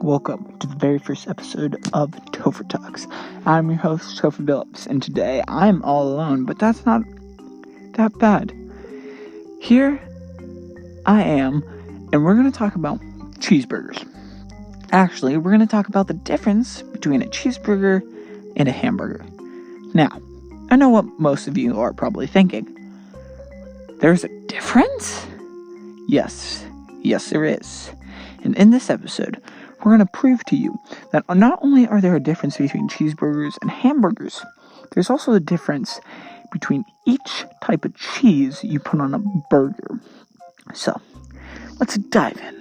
Welcome to the very first episode of Topher Talks. I'm your host, Topher Phillips, and today I'm all alone, but that's not that bad. Here I am, and we're going to talk about cheeseburgers. Actually, we're going to talk about the difference between a cheeseburger and a hamburger. Now, I know what most of you are probably thinking. There's a difference? Yes, there is. And in this episode, we're going to prove to you that not only are there a difference between cheeseburgers and hamburgers, there's also a difference between each type of cheese you put on a burger. So, let's dive in.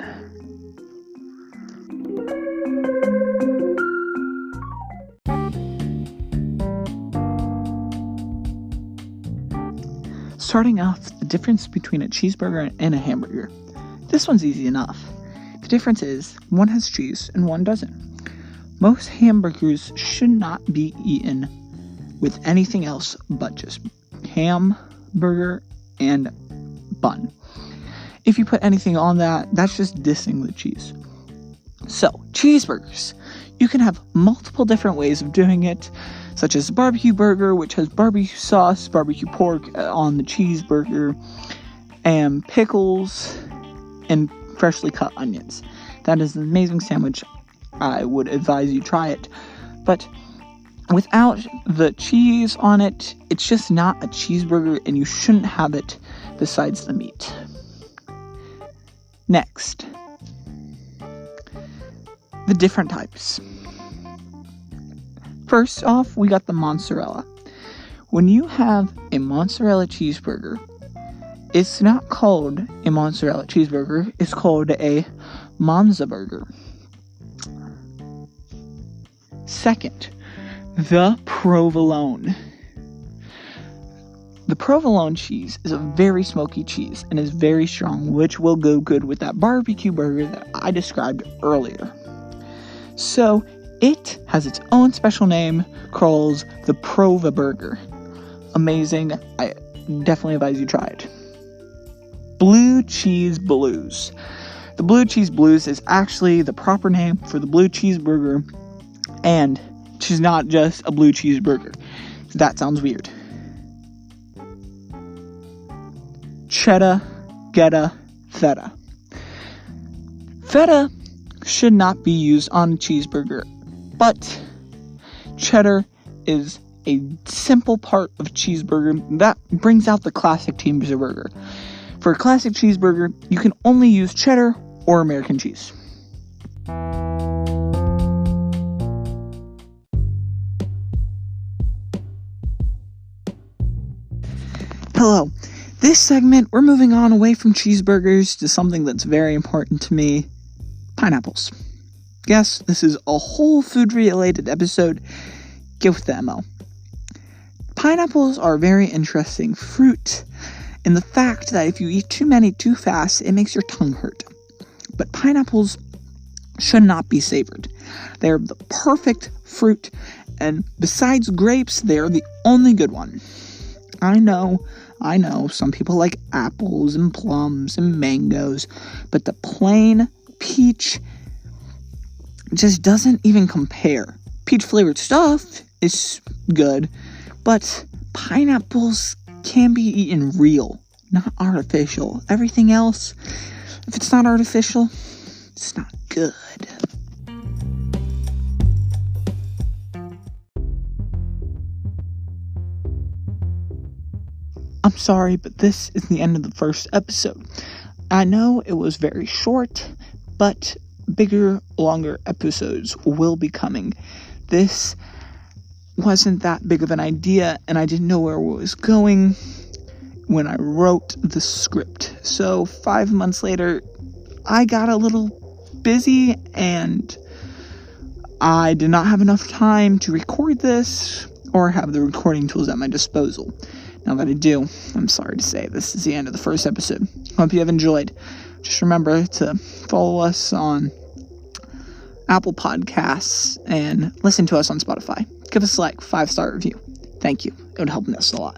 Starting off, the difference between a cheeseburger and a hamburger. This one's easy enough. The difference is, one has cheese and one doesn't. Most hamburgers should not be eaten with anything else but just ham, burger, and bun. If you put anything on that, that's just dissing the cheese. So, cheeseburgers. You can have multiple different ways of doing it, such as barbecue burger, which has barbecue sauce, barbecue pork on the cheeseburger, and pickles, and freshly cut onions. That is an amazing sandwich. I would advise you try it. But without the cheese on it, it's just not a cheeseburger, and you shouldn't have it besides the meat. Next, the different types. First off, we got the mozzarella. When you have a mozzarella cheeseburger, it's not called a mozzarella cheeseburger, it's called a Monza burger. Second, the provolone. The provolone cheese is a very smoky cheese and is very strong, which will go good with that barbecue burger that I described earlier. So, it has its own special name, called the Prova burger. Amazing. I definitely advise you try it. Blue cheese blues. The blue cheese blues is actually the proper name for the blue cheeseburger, and she's not just a blue cheeseburger. That sounds weird. Cheddar, Gouda, feta. Feta should not be used on a cheeseburger, but cheddar is a simple part of cheeseburger that brings out the classic cheeseburger. For a classic cheeseburger, you can only use cheddar or American cheese. Hello. This segment, we're moving on away from cheeseburgers to something that's very important to me, pineapples. Yes, this is a whole food-related episode. Get with the MO. Pineapples are a very interesting fruit, in the fact that if you eat too many too fast, it makes your tongue hurt. But pineapples should not be savored. They're the perfect fruit, and besides grapes, they are the only good one. I know, some people like apples and plums and mangoes, but the plain peach just doesn't even compare. Peach-flavored stuff is good, but pineapples can be eaten real, not artificial. Everything else, if it's not artificial, it's not good. I'm sorry, but this is the end of the first episode. I know it was very short, but bigger, longer episodes will be coming. This wasn't that big of an idea, and I didn't know where it was going when I wrote the script. So 5 months later, I got a little busy, and I did not have enough time to record this or have the recording tools at my disposal. Now that I do, I'm sorry to say this is the end of the first episode. Hope you have enjoyed. Just remember to follow us on Apple Podcasts and listen to us on Spotify. Give us a 5-star review. Thank you. It would help us a lot.